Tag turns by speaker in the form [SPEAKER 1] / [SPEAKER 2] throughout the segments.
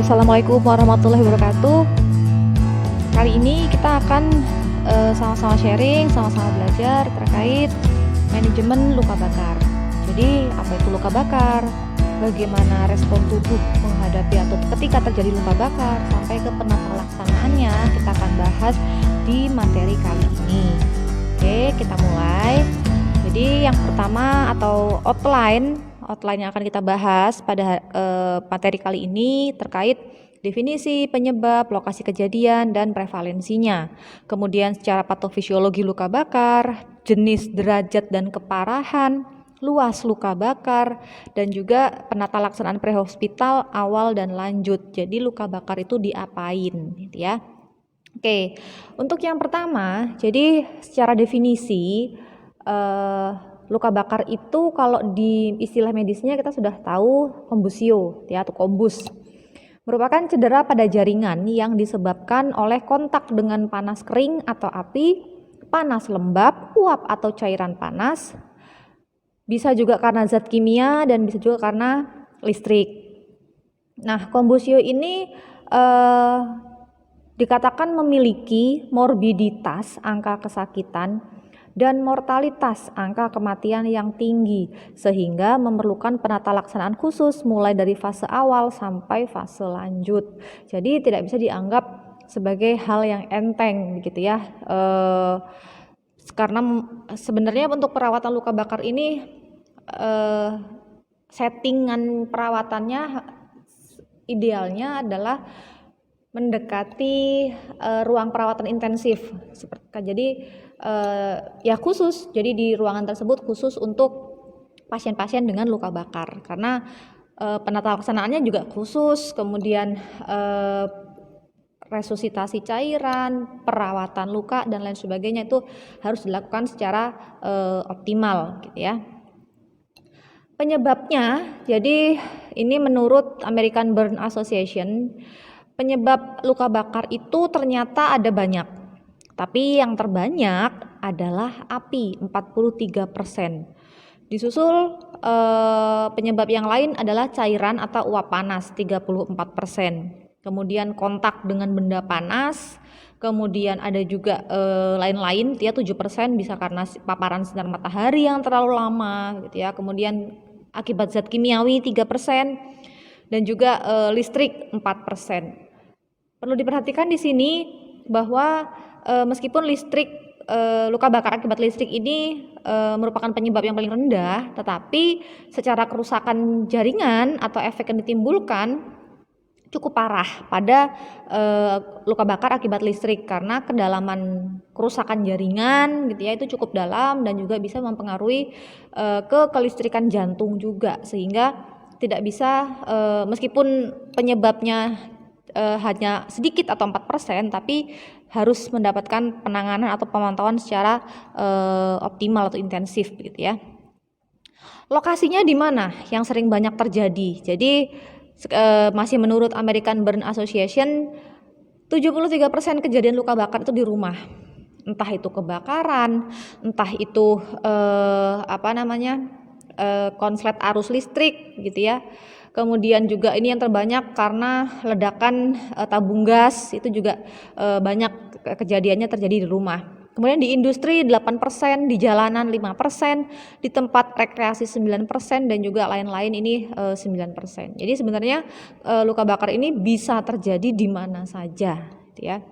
[SPEAKER 1] Assalamualaikum warahmatullahi wabarakatuh. Kali ini kita akan sama-sama sharing, sama-sama belajar terkait manajemen luka bakar. Jadi, apa itu luka bakar? Bagaimana respon tubuh menghadapi atau ketika terjadi luka bakar, sampai ke penata-laksanaannya kita akan bahas di materi kali ini. Oke, kita mulai. Jadi, yang pertama atau outline yang akan kita bahas pada materi kali ini terkait definisi, penyebab, lokasi kejadian, dan prevalensinya. Kemudian secara patofisiologi luka bakar, jenis, derajat, dan keparahan, luas luka bakar, dan juga penata laksanaan prehospital awal dan lanjut. Jadi luka bakar itu diapain gitu ya. Oke, untuk yang pertama, jadi secara definisi luka bakar itu kalau di istilah medisnya kita sudah tahu kombusio ya, atau kombus. Merupakan cedera pada jaringan yang disebabkan oleh kontak dengan panas kering atau api, panas lembab, uap atau cairan panas. Bisa juga karena zat kimia dan bisa juga karena listrik. Nah, kombusio ini dikatakan memiliki morbiditas angka kesakitan dan mortalitas angka kematian yang tinggi, sehingga memerlukan penata laksanaan khusus mulai dari fase awal sampai fase lanjut. Jadi tidak bisa dianggap sebagai hal yang enteng gitu ya, karena sebenarnya untuk perawatan luka bakar ini settingan perawatannya idealnya adalah mendekati ruang perawatan intensif. Jadi ya khusus, jadi di ruangan tersebut khusus untuk pasien-pasien dengan luka bakar, karena penata laksanaannya juga khusus, kemudian resusitasi cairan, perawatan luka dan lain sebagainya itu harus dilakukan secara optimal gitu ya. Penyebabnya, jadi ini menurut American Burn Association, penyebab luka bakar itu ternyata ada banyak, tapi yang terbanyak adalah api 43%. Disusul penyebab yang lain adalah cairan atau uap panas 34%. Kemudian kontak dengan benda panas, kemudian ada juga lain-lain ya 7% bisa karena paparan sinar matahari yang terlalu lama gitu ya. Kemudian akibat zat kimiawi 3% dan juga listrik 4%. Perlu diperhatikan di sini bahwa meskipun luka bakar akibat listrik ini merupakan penyebab yang paling rendah, tetapi secara kerusakan jaringan atau efek yang ditimbulkan cukup parah pada luka bakar akibat listrik, karena kedalaman kerusakan jaringan gitu ya itu cukup dalam dan juga bisa mempengaruhi ke kelistrikan jantung juga, sehingga tidak bisa meskipun penyebabnya hanya sedikit atau 4%, tapi harus mendapatkan penanganan atau pemantauan secara optimal atau intensif begitu ya. Lokasinya di mana yang sering banyak terjadi? Jadi masih menurut American Burn Association 73% kejadian luka bakar itu di rumah. Entah itu kebakaran, entah itu konslet arus listrik gitu ya. Kemudian juga ini yang terbanyak karena ledakan tabung gas, itu juga banyak kejadiannya terjadi di rumah. Kemudian di industri 8%, di jalanan 5%, di tempat rekreasi 9%, dan juga lain-lain ini 9%. Jadi sebenarnya luka bakar ini bisa terjadi di mana saja gitu ya.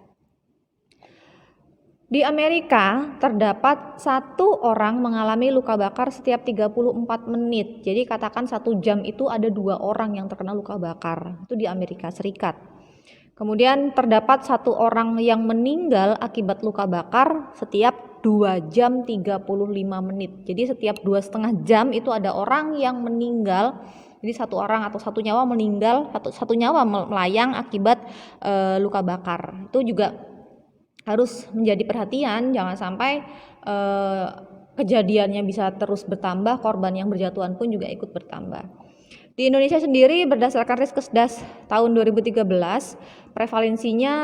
[SPEAKER 1] Di Amerika terdapat 1 orang mengalami luka bakar setiap 34 menit. Jadi katakan 1 jam itu ada 2 orang yang terkena luka bakar. Itu di Amerika Serikat. Kemudian terdapat 1 orang yang meninggal akibat luka bakar setiap 2 jam 35 menit. Jadi setiap 2,5 jam itu ada orang yang meninggal. Jadi 1 orang atau 1 nyawa meninggal, 1 nyawa melayang akibat luka bakar. Itu juga harus menjadi perhatian, jangan sampai kejadiannya bisa terus bertambah, korban yang berjatuhan pun juga ikut bertambah. Di Indonesia sendiri berdasarkan Riskesdas tahun 2013, prevalensinya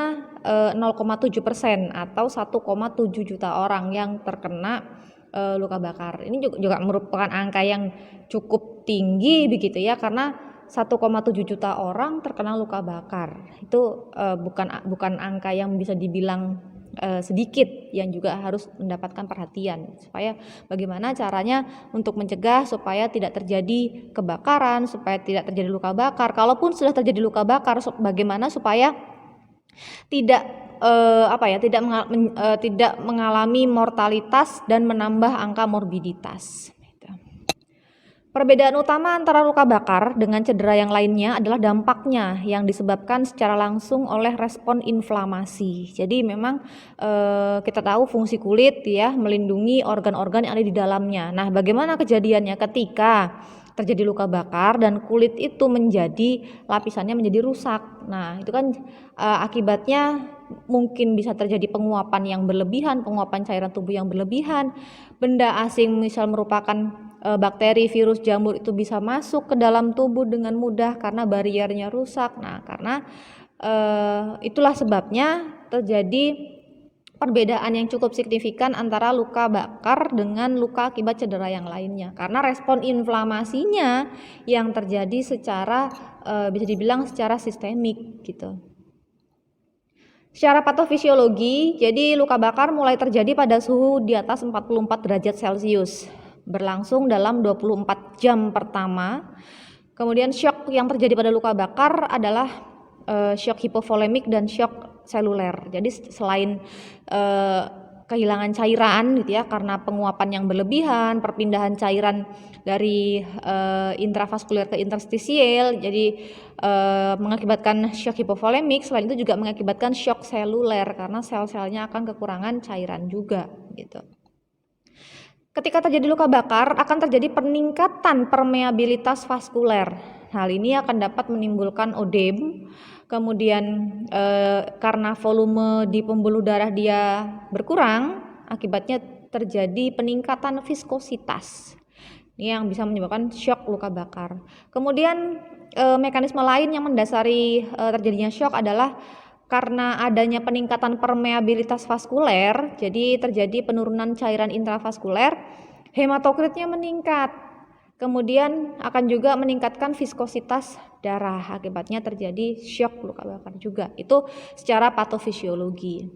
[SPEAKER 1] 0,7% atau 1,7 juta orang yang terkena luka bakar. Ini juga merupakan angka yang cukup tinggi begitu ya, karena 1,7 juta orang terkena luka bakar. Itu bukan angka yang bisa dibilang sedikit, yang juga harus mendapatkan perhatian. Supaya bagaimana caranya untuk mencegah supaya tidak terjadi kebakaran, supaya tidak terjadi luka bakar. Kalaupun sudah terjadi luka bakar, bagaimana supaya tidak tidak mengalami mortalitas dan menambah angka morbiditas. Perbedaan utama antara luka bakar dengan cedera yang lainnya adalah dampaknya yang disebabkan secara langsung oleh respon inflamasi. Jadi memang kita tahu fungsi kulit ya melindungi organ-organ yang ada di dalamnya. Nah, bagaimana kejadiannya ketika terjadi luka bakar dan kulit itu lapisannya menjadi rusak. Nah, itu kan akibatnya mungkin bisa terjadi penguapan yang berlebihan, penguapan cairan tubuh yang berlebihan, benda asing misal merupakan bakteri, virus, jamur itu bisa masuk ke dalam tubuh dengan mudah karena bariernya rusak. Nah, karena itulah sebabnya terjadi perbedaan yang cukup signifikan antara luka bakar dengan luka akibat cedera yang lainnya. Karena respon inflamasinya yang terjadi secara bisa dibilang secara sistemik gitu. Secara patofisiologi, jadi luka bakar mulai terjadi pada suhu di atas 44 derajat Celcius, berlangsung dalam 24 jam pertama. Kemudian shock yang terjadi pada luka bakar adalah shock hipovolemik dan shock seluler. Jadi selain kehilangan cairan gitu ya karena penguapan yang berlebihan, perpindahan cairan dari intravaskuler ke interstisial, jadi mengakibatkan shock hipovolemik. Selain itu juga mengakibatkan shock seluler karena sel-selnya akan kekurangan cairan juga gitu. Ketika terjadi luka bakar akan terjadi peningkatan permeabilitas vaskuler. Hal ini akan dapat menimbulkan odem. Kemudian karena volume di pembuluh darah dia berkurang, akibatnya terjadi peningkatan viskositas. Ini yang bisa menyebabkan shock luka bakar. Kemudian mekanisme lain yang mendasari terjadinya shock adalah karena adanya peningkatan permeabilitas vaskuler, jadi terjadi penurunan cairan intravaskuler, hematokritnya meningkat. Kemudian akan juga meningkatkan viskositas darah, akibatnya terjadi shock luka bakar juga. Itu secara patofisiologi.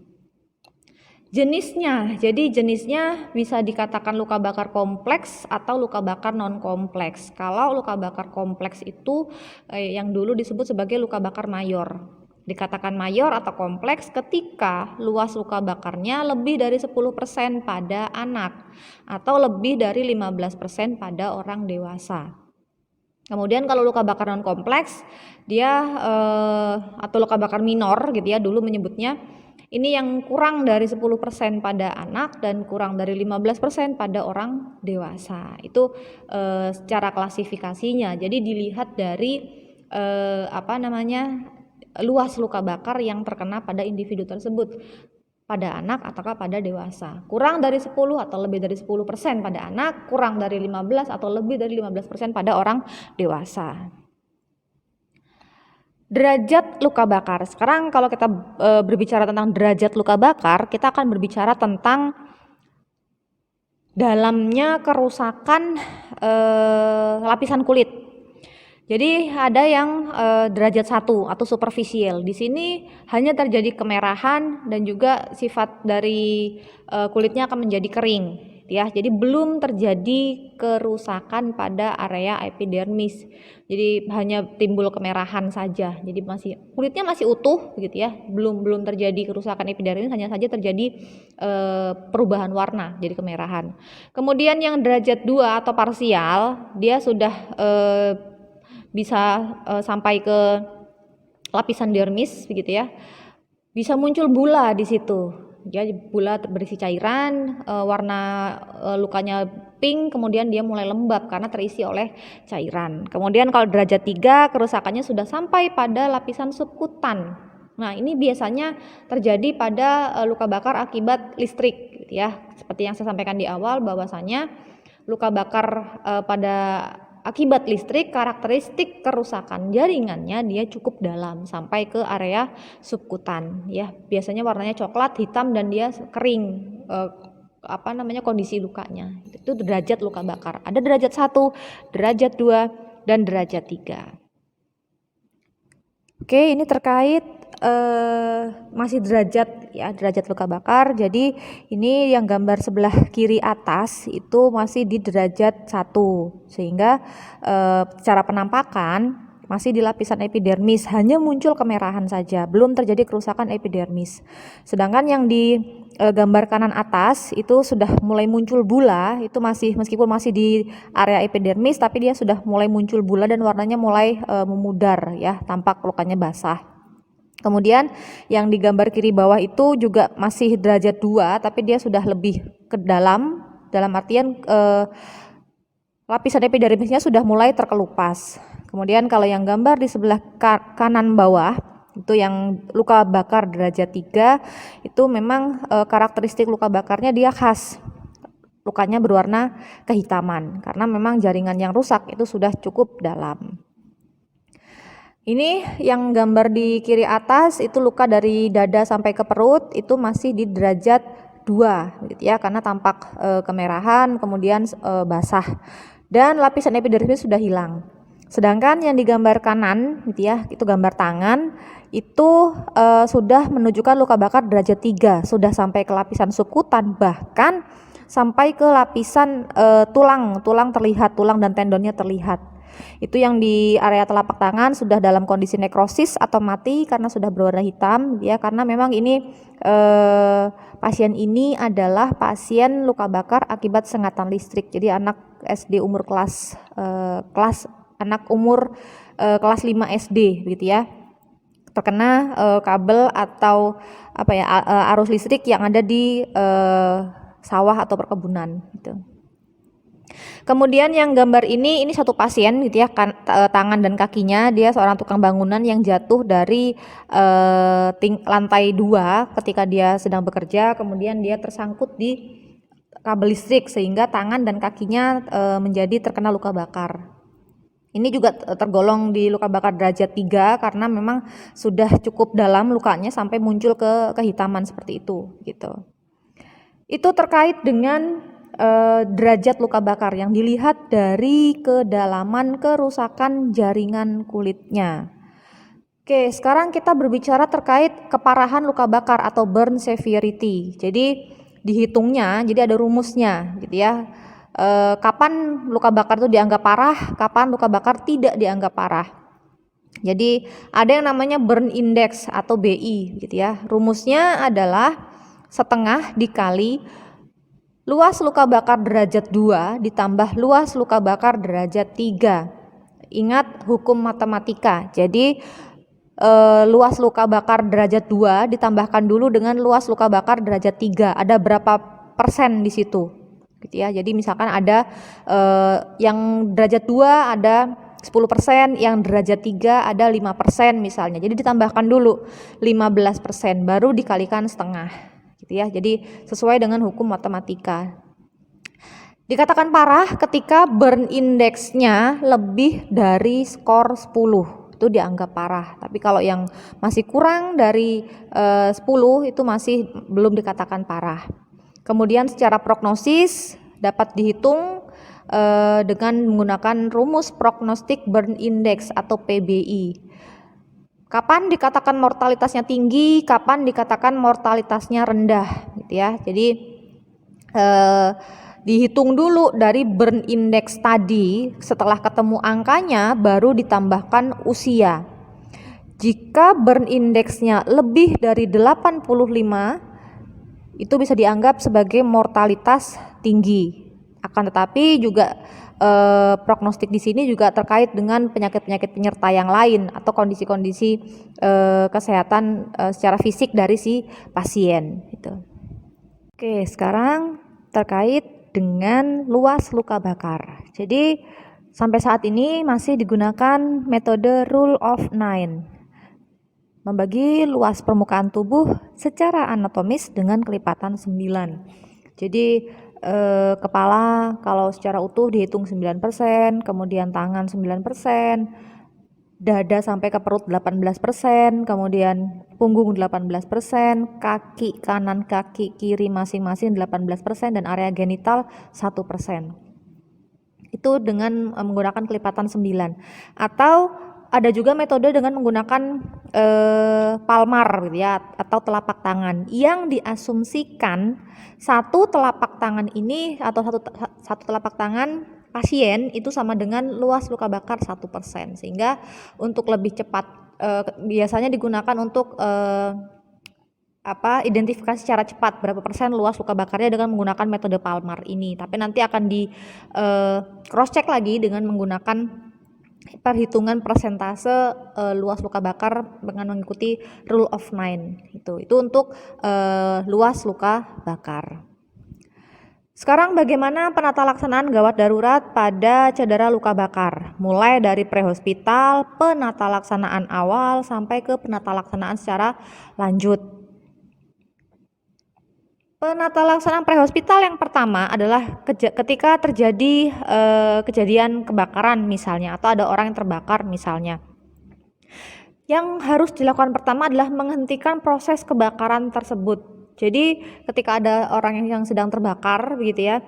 [SPEAKER 1] Jenisnya, jadi jenisnya bisa dikatakan luka bakar kompleks atau luka bakar non kompleks. Kalau luka bakar kompleks itu yang dulu disebut sebagai luka bakar mayor. Dikatakan mayor atau kompleks ketika luas luka bakarnya lebih dari 10% pada anak atau lebih dari 15% pada orang dewasa. Kemudian kalau luka bakar non kompleks dia atau luka bakar minor gitu ya dulu menyebutnya, ini yang kurang dari 10% pada anak dan kurang dari 15% pada orang dewasa. Itu secara klasifikasinya. Jadi dilihat dari luas luka bakar yang terkena pada individu tersebut, pada anak ataukah pada dewasa. Kurang dari 10 atau lebih dari 10% pada anak, kurang dari 15 atau lebih dari 15% pada orang dewasa. Derajat luka bakar. Sekarang kalau kita berbicara tentang derajat luka bakar, kita akan berbicara tentang dalamnya kerusakan lapisan kulit. Jadi ada yang derajat 1 atau superficial. Di sini hanya terjadi kemerahan dan juga sifat dari kulitnya akan menjadi kering, ya. Jadi belum terjadi kerusakan pada area epidermis. Jadi hanya timbul kemerahan saja. Jadi kulitnya masih utuh, gitu ya. Belum terjadi kerusakan epidermis, hanya saja terjadi perubahan warna, jadi kemerahan. Kemudian yang derajat 2 atau parsial, dia sudah bisa sampai ke lapisan dermis begitu ya. Bisa muncul bula di situ. Jadi bula berisi cairan, warna lukanya pink, kemudian dia mulai lembab karena terisi oleh cairan. Kemudian kalau derajat 3 kerusakannya sudah sampai pada lapisan subkutan. Nah, ini biasanya terjadi pada luka bakar akibat listrik gitu ya. Seperti yang saya sampaikan di awal bahwasanya luka bakar pada akibat listrik, karakteristik kerusakan jaringannya dia cukup dalam sampai ke area subkutan ya. Biasanya warnanya coklat, hitam dan dia kering kondisi lukanya. Itu derajat luka bakar. Ada derajat 1, derajat 2 dan derajat 3. Oke, ini terkait masih derajat ya, derajat luka bakar. Jadi ini yang gambar sebelah kiri atas itu masih di derajat 1, sehingga secara penampakan masih di lapisan epidermis, hanya muncul kemerahan saja, belum terjadi kerusakan epidermis. Sedangkan yang di gambar kanan atas itu sudah mulai muncul bula, itu masih meskipun masih di area epidermis tapi dia sudah mulai muncul bula dan warnanya mulai memudar ya, tampak lukanya basah. Kemudian yang di gambar kiri bawah itu juga masih derajat 2 tapi dia sudah lebih ke dalam artian lapisan epidermisnya sudah mulai terkelupas. Kemudian kalau yang gambar di sebelah kanan bawah itu yang luka bakar derajat 3 itu memang karakteristik luka bakarnya dia khas. Lukanya berwarna kehitaman karena memang jaringan yang rusak itu sudah cukup dalam. Ini yang gambar di kiri atas itu luka dari dada sampai ke perut itu masih di derajat 2 gitu ya, karena tampak kemerahan kemudian basah dan lapisan epidermis sudah hilang. Sedangkan yang di gambar kanan gitu ya, itu gambar tangan itu sudah menunjukkan luka bakar derajat 3, sudah sampai ke lapisan sukutan, bahkan sampai ke lapisan tulang terlihat, tulang dan tendonnya terlihat. Itu yang di area telapak tangan sudah dalam kondisi nekrosis atau mati karena sudah berwarna hitam ya, karena memang ini pasien ini adalah pasien luka bakar akibat sengatan listrik. Jadi anak SD umur kelas anak umur kelas 5 SD begitu ya, terkena kabel atau apa ya, arus listrik yang ada di sawah atau perkebunan gitu. Kemudian yang gambar ini satu pasien gitu ya, tangan dan kakinya dia seorang tukang bangunan yang jatuh dari lantai 2 ketika dia sedang bekerja, kemudian dia tersangkut di kabel listrik sehingga tangan dan kakinya menjadi terkena luka bakar. Ini juga tergolong di luka bakar derajat 3 karena memang sudah cukup dalam lukanya sampai muncul ke kehitaman seperti itu gitu. Itu terkait dengan derajat luka bakar yang dilihat dari kedalaman kerusakan jaringan kulitnya. Oke, sekarang kita berbicara terkait keparahan luka bakar atau burn severity. Jadi dihitungnya, jadi ada rumusnya gitu ya. Kapan luka bakar itu dianggap parah, kapan luka bakar tidak dianggap parah. Jadi ada yang namanya burn index atau BI gitu ya. Rumusnya adalah setengah dikali luas luka bakar derajat 2 ditambah luas luka bakar derajat 3. Ingat hukum matematika. Jadi luas luka bakar derajat 2 ditambahkan dulu dengan luas luka bakar derajat 3. Ada berapa persen di situ? Gitu ya. Jadi misalkan ada yang derajat 2 ada 10%, yang derajat 3 ada 5% misalnya. Jadi ditambahkan dulu 15%, baru dikalikan setengah. Gitu ya. Jadi sesuai dengan hukum matematika. Dikatakan parah ketika burn index-nya lebih dari skor 10. Itu dianggap parah. Tapi kalau yang masih kurang dari 10 itu masih belum dikatakan parah. Kemudian secara prognosis dapat dihitung dengan menggunakan rumus prognostik burn index atau PBI. Kapan dikatakan mortalitasnya tinggi, kapan dikatakan mortalitasnya rendah gitu ya. Jadi dihitung dulu dari burn index tadi, setelah ketemu angkanya baru ditambahkan usia. Jika burn index-nya lebih dari 85 itu bisa dianggap sebagai mortalitas tinggi. Akan tetapi juga prognostik di sini juga terkait dengan penyakit-penyakit penyerta yang lain atau kondisi-kondisi kesehatan secara fisik dari si pasien gitu. Oke, sekarang terkait dengan luas luka bakar. Jadi sampai saat ini masih digunakan metode rule of 9. Membagi luas permukaan tubuh secara anatomis dengan kelipatan 9. Jadi kepala kalau secara utuh dihitung 9%, kemudian tangan 9%, dada sampai ke perut 18%, kemudian punggung 18%, kaki kanan kaki kiri masing-masing 18% dan area genital 1%. Itu dengan menggunakan kelipatan 9. Atau ada juga metode dengan menggunakan palmar gitu ya, atau telapak tangan yang diasumsikan satu telapak tangan ini atau satu telapak tangan pasien itu sama dengan luas luka bakar 1%, sehingga untuk lebih cepat biasanya digunakan untuk identifikasi secara cepat berapa persen luas luka bakarnya dengan menggunakan metode palmar ini. Tapi nanti akan di cross check lagi dengan menggunakan perhitungan persentase luas luka bakar dengan mengikuti rule of 9. Itu untuk luas luka bakar. Sekarang bagaimana penata laksanaan gawat darurat pada cedera luka bakar, mulai dari prehospital, penata laksanaan awal sampai ke penata laksanaan secara lanjut. Penata laksanaan prehospital yang pertama adalah ketika terjadi kejadian kebakaran misalnya, atau ada orang yang terbakar misalnya. Yang harus dilakukan pertama adalah menghentikan proses kebakaran tersebut. Jadi ketika ada orang yang sedang terbakar begitu ya,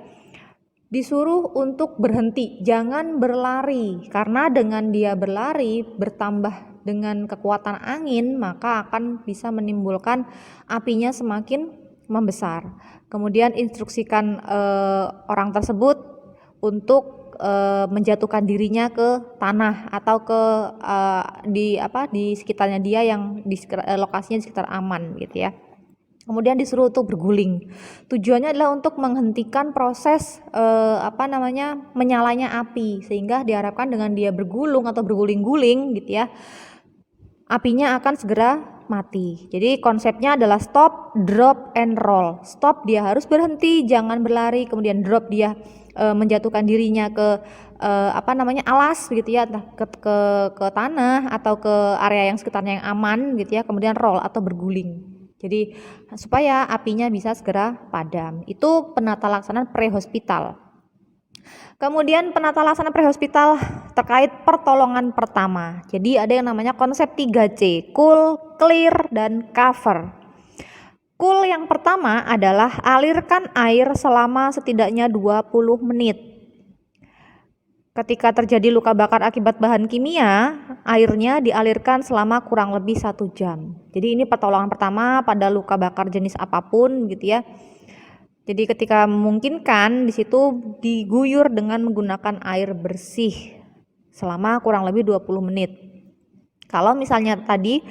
[SPEAKER 1] disuruh untuk berhenti, jangan berlari, karena dengan dia berlari bertambah dengan kekuatan angin maka akan bisa menimbulkan apinya semakin membesar. Kemudian instruksikan orang tersebut untuk menjatuhkan dirinya ke tanah atau ke di sekitarnya dia yang lokasinya di sekitar aman gitu ya. Kemudian disuruh untuk berguling. Tujuannya adalah untuk menghentikan proses menyalanya api, sehingga diharapkan dengan dia bergulung atau berguling-guling gitu ya, apinya akan segera mati. Jadi konsepnya adalah stop, drop, and roll. Stop, dia harus berhenti, jangan berlari. Kemudian drop, dia menjatuhkan dirinya ke alas gitu ya, ke tanah atau ke area yang sekitarnya yang aman gitu ya. Kemudian roll atau berguling. Jadi supaya apinya bisa segera padam. Itu penata laksanaan prehospital. Kemudian penata laksanaan prehospital terkait pertolongan pertama. Jadi ada yang namanya konsep 3C, cool, clear, dan cover. Cool yang pertama adalah alirkan air selama setidaknya 20 menit. Ketika terjadi luka bakar akibat bahan kimia, airnya dialirkan selama kurang lebih 1 jam. Jadi ini pertolongan pertama pada luka bakar jenis apapun gitu ya. Jadi ketika memungkinkan di situ diguyur dengan menggunakan air bersih selama kurang lebih 20 menit. Kalau misalnya tadi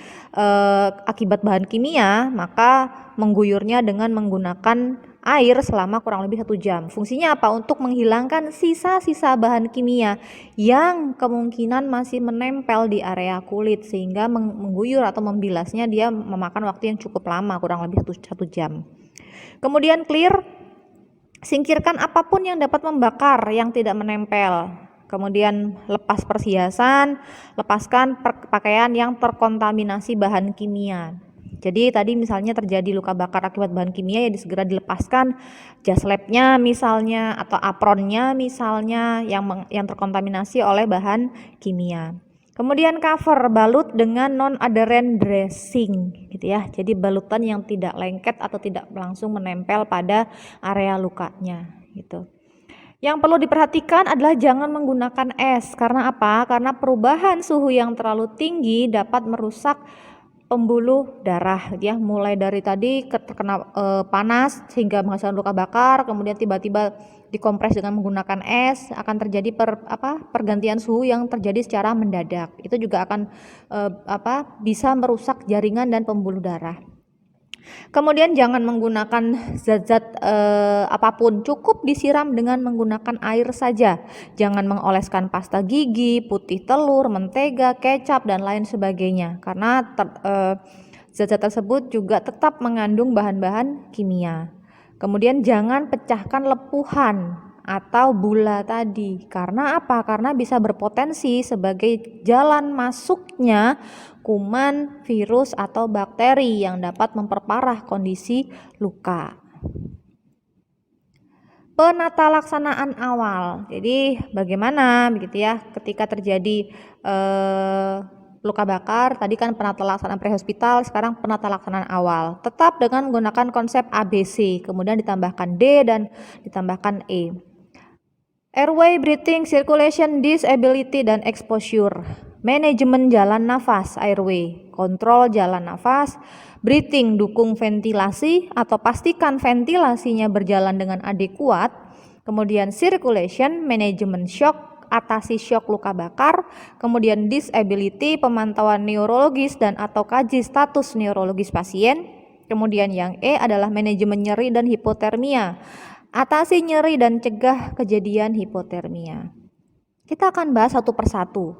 [SPEAKER 1] akibat bahan kimia, maka mengguyurnya dengan menggunakan air selama kurang lebih 1 jam. Fungsinya apa? Untuk menghilangkan sisa-sisa bahan kimia yang kemungkinan masih menempel di area kulit, sehingga mengguyur atau membilasnya dia memakan waktu yang cukup lama, kurang lebih 1 jam. Kemudian clear, singkirkan apapun yang dapat membakar yang tidak menempel. Kemudian lepas perhiasan, lepaskan pakaian yang terkontaminasi bahan kimia. Jadi tadi misalnya terjadi luka bakar akibat bahan kimia, ya segera dilepaskan jas labnya misalnya atau apronnya misalnya yang terkontaminasi oleh bahan kimia. Kemudian cover, balut dengan non-adherent dressing gitu ya. Jadi balutan yang tidak lengket atau tidak langsung menempel pada area lukanya gitu. Yang perlu diperhatikan adalah jangan menggunakan es. Karena apa? Karena perubahan suhu yang terlalu tinggi dapat merusak pembuluh darah ya, mulai dari tadi terkena panas sehingga menghasilkan luka bakar, kemudian tiba-tiba dikompres dengan menggunakan es, akan terjadi pergantian suhu yang terjadi secara mendadak. Itu juga akan bisa merusak jaringan dan pembuluh darah. Kemudian jangan menggunakan zat-zat apapun, cukup disiram dengan menggunakan air saja. Jangan mengoleskan pasta gigi, putih telur, mentega, kecap, dan lain sebagainya, karena zat-zat tersebut juga tetap mengandung bahan-bahan kimia. Kemudian jangan pecahkan lepuhan atau bula tadi. Karena apa? Karena bisa berpotensi sebagai jalan masuknya kuman, virus, atau bakteri yang dapat memperparah kondisi luka. Penata laksanaan awal. Jadi bagaimana begitu ya ketika terjadi luka bakar, tadi kan penata laksanaan prehospital, sekarang penata laksanaan awal. Tetap dengan menggunakan konsep ABC, kemudian ditambahkan D dan ditambahkan E. Airway, breathing, circulation, disability, dan exposure. Manajemen jalan nafas, airway, kontrol jalan nafas. Breathing, dukung ventilasi atau pastikan ventilasinya berjalan dengan adekuat. Kemudian circulation, manajemen shock, atasi shock luka bakar. Kemudian disability, pemantauan neurologis dan atau kaji status neurologis pasien. Kemudian yang E adalah manajemen nyeri dan hipotermia, atasi nyeri dan cegah kejadian hipotermia. Kita akan bahas satu persatu,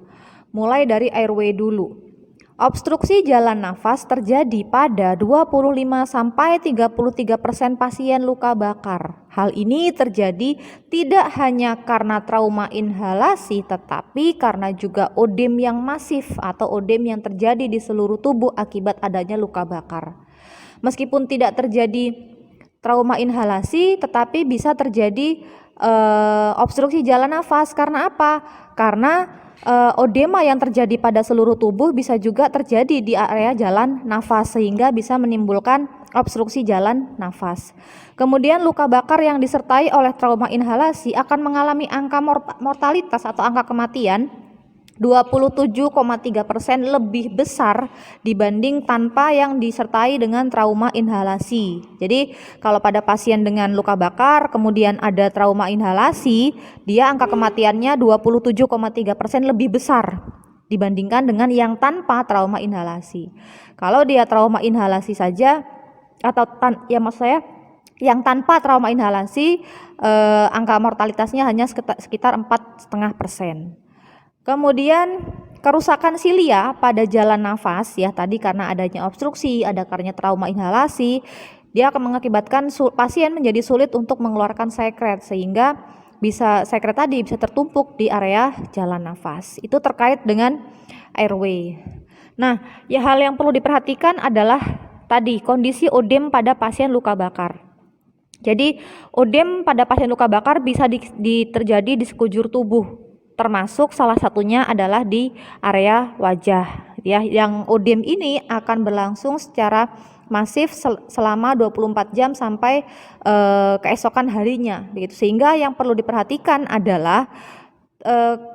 [SPEAKER 1] mulai dari airway dulu. Obstruksi jalan nafas terjadi pada 25-33% pasien luka bakar. Hal ini terjadi tidak hanya karena trauma inhalasi, tetapi karena juga odem yang masif atau odem yang terjadi di seluruh tubuh akibat adanya luka bakar. Meskipun tidak terjadi trauma inhalasi, tetapi bisa terjadi obstruksi jalan nafas. Karena apa? Karena odema yang terjadi pada seluruh tubuh bisa juga terjadi di area jalan nafas sehingga bisa menimbulkan obstruksi jalan nafas. Kemudian luka bakar yang disertai oleh trauma inhalasi akan mengalami angka mortalitas atau angka kematian 27,3% lebih besar dibanding tanpa yang disertai dengan trauma inhalasi. Jadi kalau pada pasien dengan luka bakar kemudian ada trauma inhalasi, dia angka kematiannya 27,3% lebih besar dibandingkan dengan yang tanpa trauma inhalasi. Kalau dia trauma inhalasi saja atau yang tanpa trauma inhalasi, angka mortalitasnya hanya sekitar 4,5%. Kemudian kerusakan silia pada jalan nafas ya tadi karena adanya obstruksi, ada karena trauma inhalasi, dia akan mengakibatkan pasien menjadi sulit untuk mengeluarkan sekret sehingga sekret tadi bisa tertumpuk di area jalan nafas. Itu terkait dengan airway. Nah, ya hal yang perlu diperhatikan adalah tadi kondisi odem pada pasien luka bakar. Jadi odem pada pasien luka bakar bisa terjadi di sekujur tubuh. Termasuk salah satunya adalah di area wajah ya, yang odem ini akan berlangsung secara masif selama 24 jam sampai keesokan harinya begitu. Sehingga yang perlu diperhatikan adalah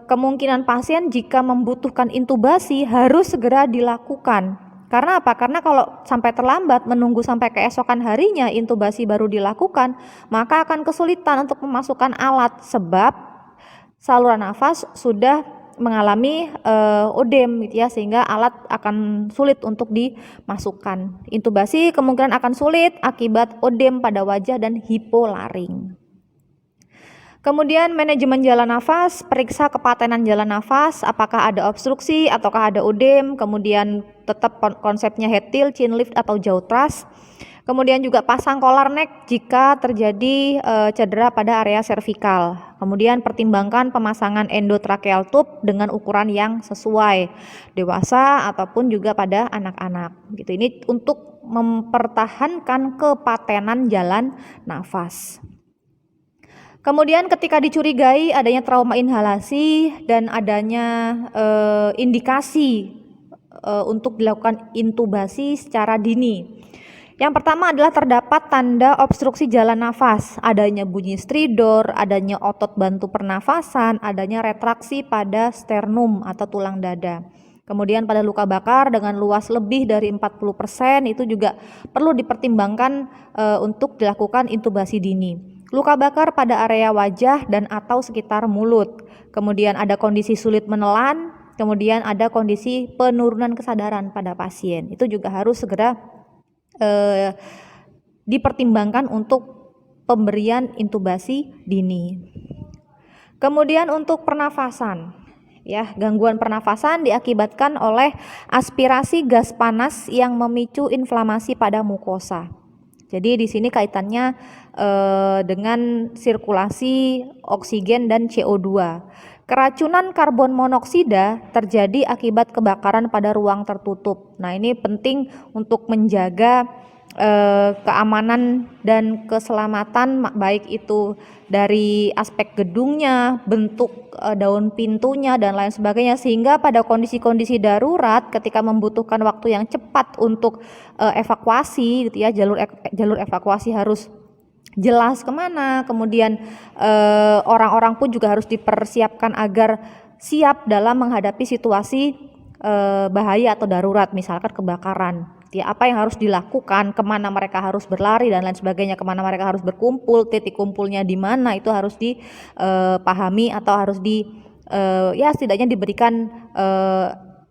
[SPEAKER 1] kemungkinan pasien jika membutuhkan intubasi harus segera dilakukan. Karena apa? Karena kalau sampai terlambat menunggu sampai keesokan harinya intubasi baru dilakukan, maka akan kesulitan untuk memasukkan alat sebab saluran nafas sudah mengalami odem gitu ya, sehingga alat akan sulit untuk dimasukkan. Intubasi kemungkinan akan sulit akibat odem pada wajah dan hipolaring. Kemudian manajemen jalan nafas, periksa kepatenan jalan nafas, apakah ada obstruksi ataukah ada odem, kemudian tetap konsepnya head tilt, chin lift atau jaw thrust. Kemudian juga pasang collar neck jika terjadi cedera pada area servikal. Kemudian pertimbangkan pemasangan endotracheal tube dengan ukuran yang sesuai, dewasa ataupun juga pada anak-anak. Gitu. Ini untuk mempertahankan kepatenan jalan nafas. Kemudian ketika dicurigai adanya trauma inhalasi dan adanya indikasi untuk dilakukan intubasi secara dini. Yang pertama adalah terdapat tanda obstruksi jalan nafas, adanya bunyi stridor, adanya otot bantu pernafasan, adanya retraksi pada sternum atau tulang dada. Kemudian pada luka bakar dengan luas lebih dari 40% itu juga perlu dipertimbangkan untuk dilakukan intubasi dini. Luka bakar pada area wajah dan atau sekitar mulut. Kemudian ada kondisi sulit menelan, kemudian ada kondisi penurunan kesadaran pada pasien. Itu juga harus segera dipertimbangkan untuk pemberian intubasi dini. Kemudian untuk pernafasan, ya, gangguan pernafasan diakibatkan oleh aspirasi gas panas yang memicu inflamasi pada mukosa. Jadi di sini kaitannya dengan sirkulasi oksigen dan CO2. Keracunan karbon monoksida terjadi akibat kebakaran pada ruang tertutup. Nah, ini penting untuk menjaga keamanan dan keselamatan, baik itu dari aspek gedungnya, bentuk daun pintunya dan lain sebagainya, sehingga pada kondisi-kondisi darurat ketika membutuhkan waktu yang cepat untuk evakuasi gitu ya, jalur evakuasi harus jelas kemana, kemudian orang-orang pun juga harus dipersiapkan agar siap dalam menghadapi situasi bahaya atau darurat, misalkan kebakaran. Ya, apa yang harus dilakukan, kemana mereka harus berlari dan lain sebagainya, kemana mereka harus berkumpul, titik kumpulnya di mana, itu harus dipahami atau harus ya setidaknya diberikan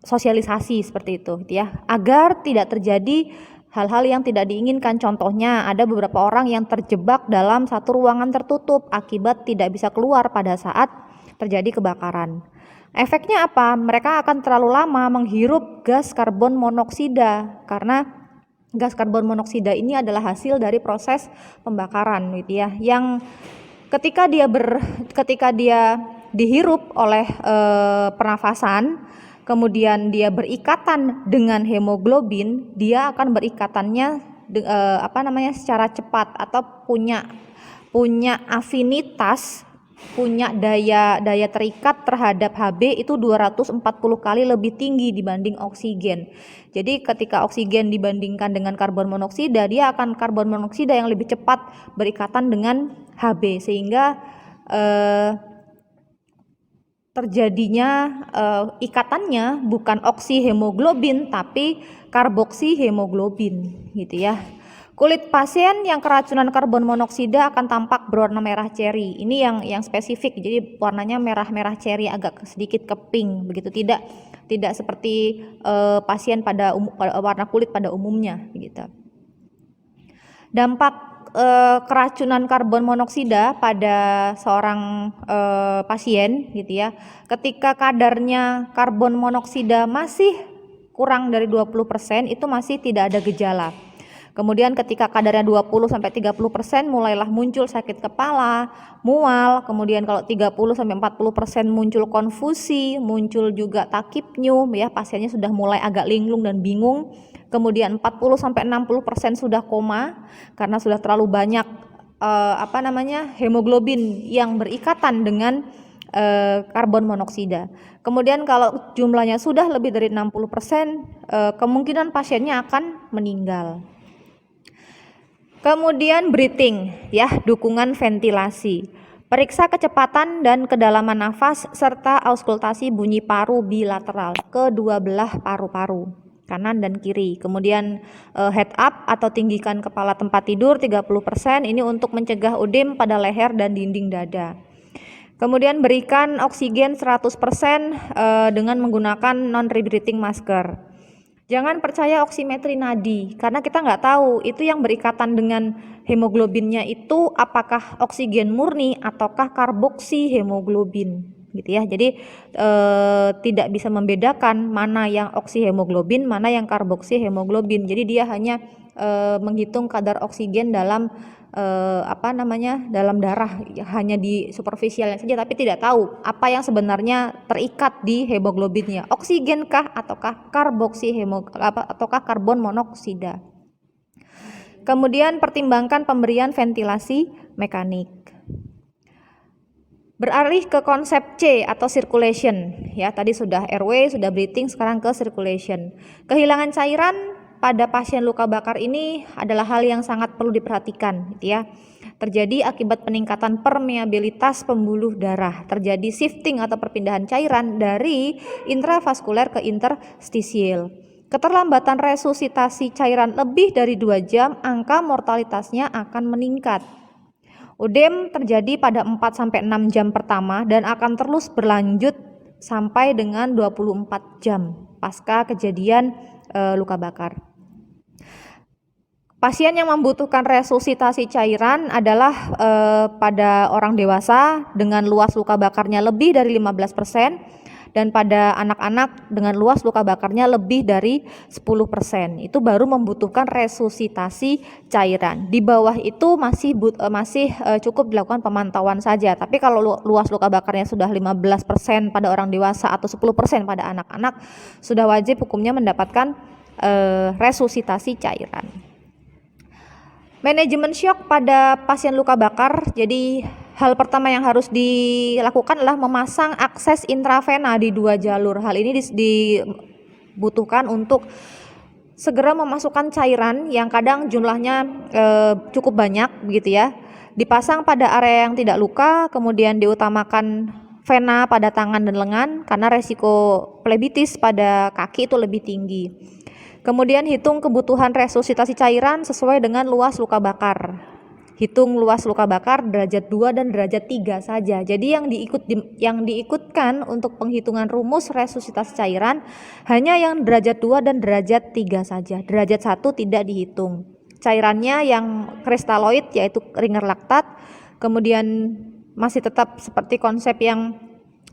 [SPEAKER 1] sosialisasi seperti itu, gitu ya, agar tidak terjadi hal-hal yang tidak diinginkan. Contohnya ada beberapa orang yang terjebak dalam satu ruangan tertutup akibat tidak bisa keluar pada saat terjadi kebakaran. Efeknya apa? Mereka akan terlalu lama menghirup gas karbon monoksida, karena gas karbon monoksida ini adalah hasil dari proses pembakaran, gitu ya, yang ketika dia dihirup oleh pernafasan, kemudian dia berikatan dengan hemoglobin, dia akan berikatannya secara cepat atau punya afinitas, punya daya terikat terhadap Hb itu 240 kali lebih tinggi dibanding oksigen. Jadi ketika oksigen dibandingkan dengan karbon monoksida, dia akan karbon monoksida yang lebih cepat berikatan dengan Hb, sehingga terjadinya ikatannya bukan oksihemoglobin tapi karboksihemoglobin, gitu ya. Kulit pasien yang keracunan karbon monoksida akan tampak berwarna merah ceri. Ini yang spesifik, jadi warnanya merah-merah ceri, agak sedikit ke pink begitu, tidak seperti pasien pada warna kulit pada umumnya, gitu. Dampak keracunan karbon monoksida pada seorang pasien, gitu ya. Ketika kadarnya karbon monoksida masih kurang dari 20%, itu masih tidak ada gejala. Kemudian ketika kadarnya 20-30% mulailah muncul sakit kepala, mual, kemudian kalau 30-40% muncul konfusi, muncul juga takipnyu, ya, pasiennya sudah mulai agak linglung dan bingung. Kemudian 40-60% sudah koma karena sudah terlalu banyak hemoglobin yang berikatan dengan karbon monoksida. Kemudian kalau jumlahnya sudah lebih dari 60%, kemungkinan pasiennya akan meninggal. Kemudian breathing, ya, dukungan ventilasi. Periksa kecepatan dan kedalaman nafas serta auskultasi bunyi paru bilateral kedua belah paru-paru, kanan dan kiri. Kemudian head up atau tinggikan kepala tempat tidur 30%, ini untuk mencegah ödem pada leher dan dinding dada. Kemudian berikan oksigen 100% dengan menggunakan non-rebreathing masker. Jangan percaya oksimetri nadi, karena kita nggak tahu itu yang berikatan dengan hemoglobinnya itu apakah oksigen murni ataukah karboksi hemoglobin, gitu ya. Jadi tidak bisa membedakan mana yang oksihemoglobin, mana yang karboksi hemoglobin. Jadi dia hanya menghitung kadar oksigen dalam dalam darah, hanya di superficialnya saja, tapi tidak tahu apa yang sebenarnya terikat di hemoglobinnya, oksigenkah ataukah ataukah karbon monoksida. Kemudian pertimbangkan pemberian ventilasi mekanik. Beralih ke konsep C atau circulation, ya, tadi sudah airway, sudah breathing, sekarang ke circulation. Kehilangan cairan pada pasien luka bakar ini adalah hal yang sangat perlu diperhatikan, gitu ya. Terjadi akibat peningkatan permeabilitas pembuluh darah, terjadi shifting atau perpindahan cairan dari intravaskuler ke interstisial. Keterlambatan resusitasi cairan lebih dari 2 jam, angka mortalitasnya akan meningkat. Ödem terjadi pada 4-6 jam pertama dan akan terus berlanjut sampai dengan 24 jam pasca kejadian luka bakar. Pasien yang membutuhkan resusitasi cairan adalah pada orang dewasa dengan luas luka bakarnya lebih dari 15%, dan pada anak-anak dengan luas luka bakarnya lebih dari 10%. Itu baru membutuhkan resusitasi cairan. Di bawah itu masih cukup dilakukan pemantauan saja. Tapi kalau luas luka bakarnya sudah 15% pada orang dewasa atau 10% pada anak-anak, sudah wajib hukumnya mendapatkan resusitasi cairan. Manajemen syok pada pasien luka bakar. Jadi hal pertama yang harus dilakukan adalah memasang akses intravena di 2 jalur. Hal ini dibutuhkan untuk segera memasukkan cairan yang kadang jumlahnya cukup banyak, begitu ya. Dipasang pada area yang tidak luka, kemudian diutamakan vena pada tangan dan lengan karena resiko plebitis pada kaki itu lebih tinggi. Kemudian hitung kebutuhan resusitasi cairan sesuai dengan luas luka bakar. Hitung luas luka bakar derajat 2 dan derajat 3 saja. Jadi yang diikutkan untuk penghitungan rumus resusitasi cairan hanya yang derajat 2 dan derajat 3 saja. Derajat 1 tidak dihitung. Cairannya yang kristaloid yaitu ringer laktat, kemudian masih tetap seperti konsep yang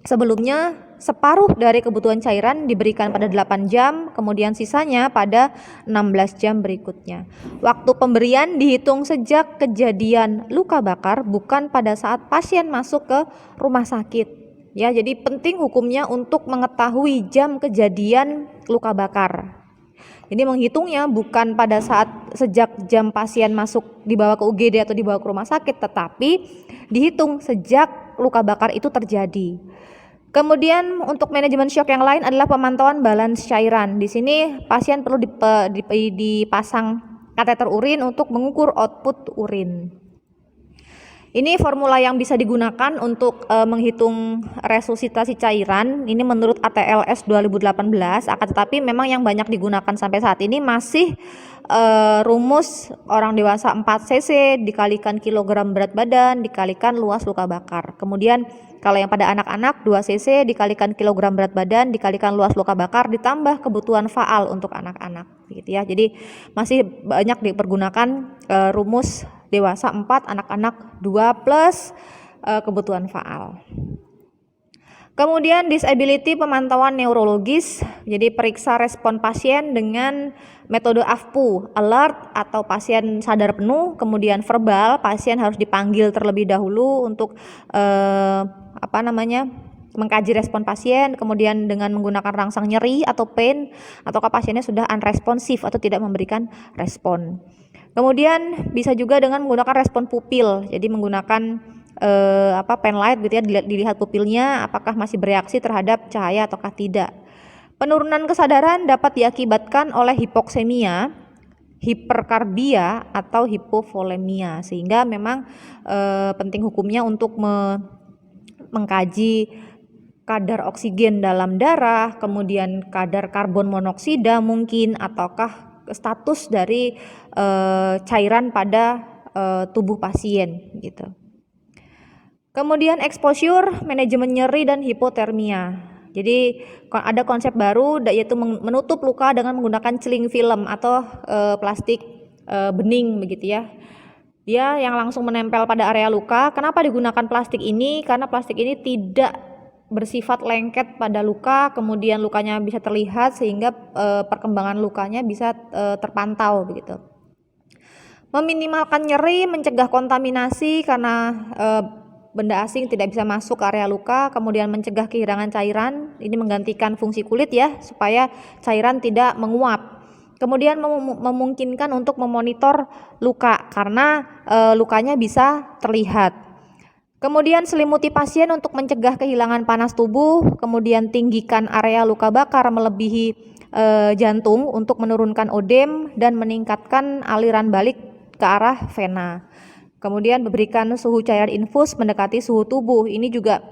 [SPEAKER 1] sebelumnya, separuh dari kebutuhan cairan diberikan pada 8 jam, kemudian sisanya pada 16 jam berikutnya. Waktu pemberian dihitung sejak kejadian luka bakar, bukan pada saat pasien masuk ke rumah sakit. Ya, jadi penting hukumnya untuk mengetahui jam kejadian luka bakar. Jadi menghitungnya bukan pada saat sejak jam pasien masuk dibawa ke UGD atau dibawa ke rumah sakit, tetapi dihitung sejak luka bakar itu terjadi. Kemudian untuk manajemen shock yang lain adalah pemantauan balans cairan. Di sini pasien perlu dipasang kateter urin untuk mengukur output urin. Ini formula yang bisa digunakan untuk menghitung resusitasi cairan. Ini menurut ATLS 2018, akan tetapi memang yang banyak digunakan sampai saat ini masih rumus orang dewasa 4 cc dikalikan kilogram berat badan dikalikan luas luka bakar. Kemudian kalau yang pada anak-anak 2 cc dikalikan kilogram berat badan dikalikan luas luka bakar ditambah kebutuhan faal untuk anak-anak gitu ya. Jadi masih banyak dipergunakan rumus dewasa 4, anak-anak 2 plus kebutuhan faal. Kemudian disability pemantauan neurologis, jadi periksa respon pasien dengan metode AFPU, alert atau pasien sadar penuh, kemudian verbal, pasien harus dipanggil terlebih dahulu untuk mengkaji respon pasien, kemudian dengan menggunakan rangsang nyeri atau pain, ataukah pasiennya sudah unresponsif atau tidak memberikan respon. Kemudian bisa juga dengan menggunakan respon pupil, jadi menggunakan pen light gitu ya, dilihat pupilnya apakah masih bereaksi terhadap cahaya ataukah tidak. Penurunan kesadaran dapat diakibatkan oleh hipoksemia, hiperkarbia atau hipovolemia, sehingga memang penting hukumnya untuk mengkaji kadar oksigen dalam darah, kemudian kadar karbon monoksida mungkin, ataukah status dari cairan pada tubuh pasien gitu. Kemudian exposure, manajemen nyeri dan hipotermia. Jadi ada konsep baru yaitu menutup luka dengan menggunakan celing film atau plastik bening begitu ya. Dia yang langsung menempel pada area luka. Kenapa digunakan plastik ini? Karena plastik ini tidak bersifat lengket pada luka, kemudian lukanya bisa terlihat sehingga perkembangan lukanya bisa terpantau begitu. Meminimalkan nyeri, mencegah kontaminasi karena benda asing tidak bisa masuk ke area luka, kemudian mencegah kehilangan cairan. Ini menggantikan fungsi kulit ya, supaya cairan tidak menguap. Kemudian memungkinkan untuk memonitor luka karena lukanya bisa terlihat. Kemudian selimuti pasien untuk mencegah kehilangan panas tubuh, kemudian tinggikan area luka bakar melebihi jantung untuk menurunkan odem dan meningkatkan aliran balik ke arah vena. Kemudian berikan suhu cairan infus mendekati suhu tubuh. Ini juga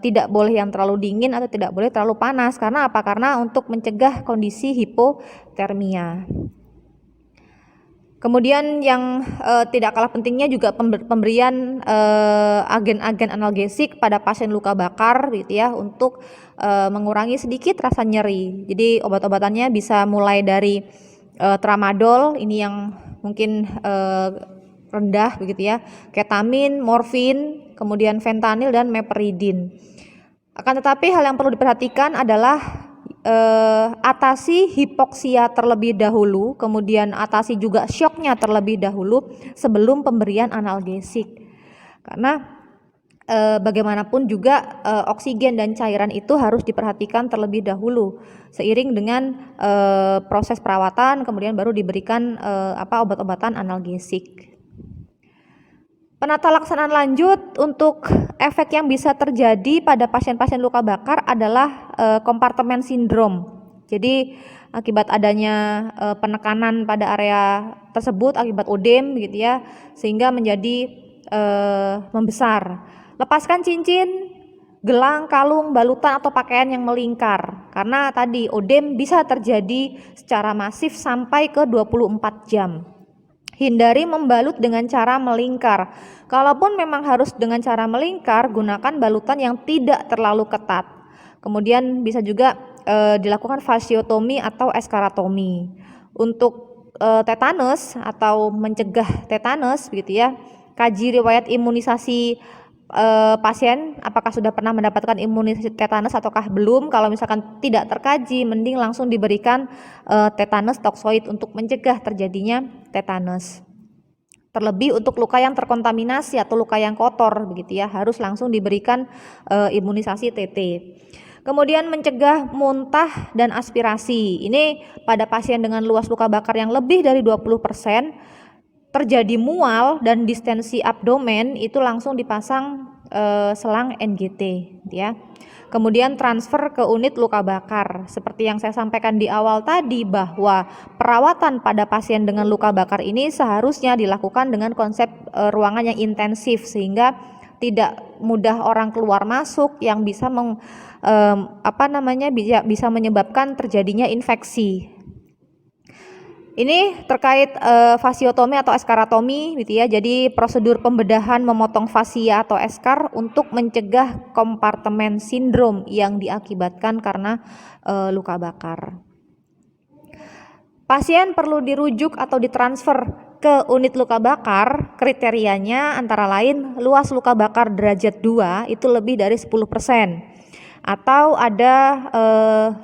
[SPEAKER 1] tidak boleh yang terlalu dingin atau tidak boleh terlalu panas. Karena apa? Karena untuk mencegah kondisi hipotermia. Kemudian yang tidak kalah pentingnya juga pemberian agen-agen analgesik pada pasien luka bakar gitu ya, untuk mengurangi sedikit rasa nyeri. Jadi obat-obatannya bisa mulai dari tramadol, ini yang mungkin rendah begitu ya, ketamin, morfin, kemudian fentanyl dan meperidin. Akan tetapi hal yang perlu diperhatikan adalah atasi hipoksia terlebih dahulu, kemudian atasi juga syoknya terlebih dahulu sebelum pemberian analgesik. Karena bagaimanapun juga oksigen dan cairan itu harus diperhatikan terlebih dahulu seiring dengan proses perawatan, kemudian baru diberikan obat-obatan analgesik. Penata laksanaan lanjut untuk efek yang bisa terjadi pada pasien-pasien luka bakar adalah kompartemen sindrom. Jadi akibat adanya penekanan pada area tersebut akibat odem gitu ya, sehingga menjadi membesar. Lepaskan cincin, gelang, kalung, balutan atau pakaian yang melingkar. Karena tadi odem bisa terjadi secara masif sampai ke 24 jam. Hindari membalut dengan cara melingkar. Kalaupun memang harus dengan cara melingkar, gunakan balutan yang tidak terlalu ketat. Kemudian bisa juga dilakukan fasiotomi atau eskaratomi. Untuk tetanus atau mencegah tetanus begitu ya, kaji riwayat imunisasi pasien apakah sudah pernah mendapatkan imunisasi tetanus ataukah belum. Kalau misalkan tidak terkaji, mending langsung diberikan tetanus toksoid untuk mencegah terjadinya tetanus. Terlebih untuk luka yang terkontaminasi atau luka yang kotor begitu ya, harus langsung diberikan imunisasi TT. Kemudian mencegah muntah dan aspirasi. Ini pada pasien dengan luas luka bakar yang lebih dari 20%, terjadi mual dan distensi abdomen, itu langsung dipasang selang NGT ya. Kemudian transfer ke unit luka bakar. Seperti yang saya sampaikan di awal tadi bahwa perawatan pada pasien dengan luka bakar ini seharusnya dilakukan dengan konsep ruangan yang intensif sehingga tidak mudah orang keluar masuk yang bisa bisa menyebabkan terjadinya infeksi. Ini terkait fasiotomi atau eskaratomi gitu ya. Jadi prosedur pembedahan memotong fasia atau eskar untuk mencegah kompartemen sindrom yang diakibatkan karena luka bakar. Pasien perlu dirujuk atau ditransfer ke unit luka bakar. Kriterianya antara lain luas luka bakar derajat 2 itu lebih dari 10%. Atau ada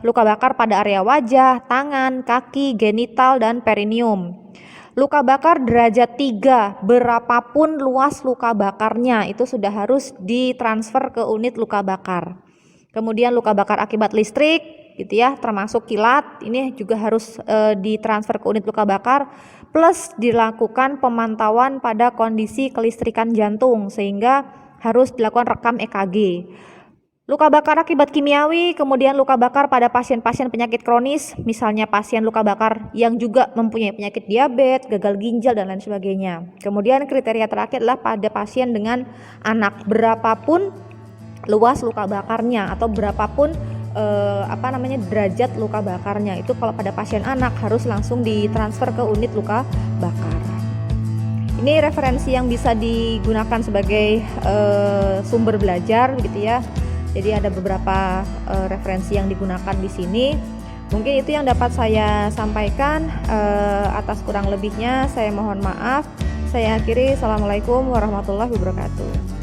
[SPEAKER 1] luka bakar pada area wajah, tangan, kaki, genital, dan perineum. Luka bakar derajat 3, berapapun luas luka bakarnya itu sudah harus ditransfer ke unit luka bakar. Kemudian luka bakar akibat listrik gitu ya, termasuk kilat, ini juga harus ditransfer ke unit luka bakar, plus dilakukan pemantauan pada kondisi kelistrikan jantung sehingga harus dilakukan rekam EKG. Luka bakar akibat kimiawi, kemudian luka bakar pada pasien-pasien penyakit kronis, misalnya pasien luka bakar yang juga mempunyai penyakit diabetes, gagal ginjal, dan lain sebagainya. Kemudian kriteria terakhir adalah pada pasien dengan anak, berapapun luas luka bakarnya atau berapapun derajat luka bakarnya. Itu kalau pada pasien anak harus langsung ditransfer ke unit luka bakar. Ini referensi yang bisa digunakan sebagai sumber belajar gitu ya. Jadi ada beberapa referensi yang digunakan di sini. Mungkin itu yang dapat saya sampaikan. Atas kurang lebihnya saya mohon maaf. Saya akhiri. Assalamualaikum warahmatullahi wabarakatuh.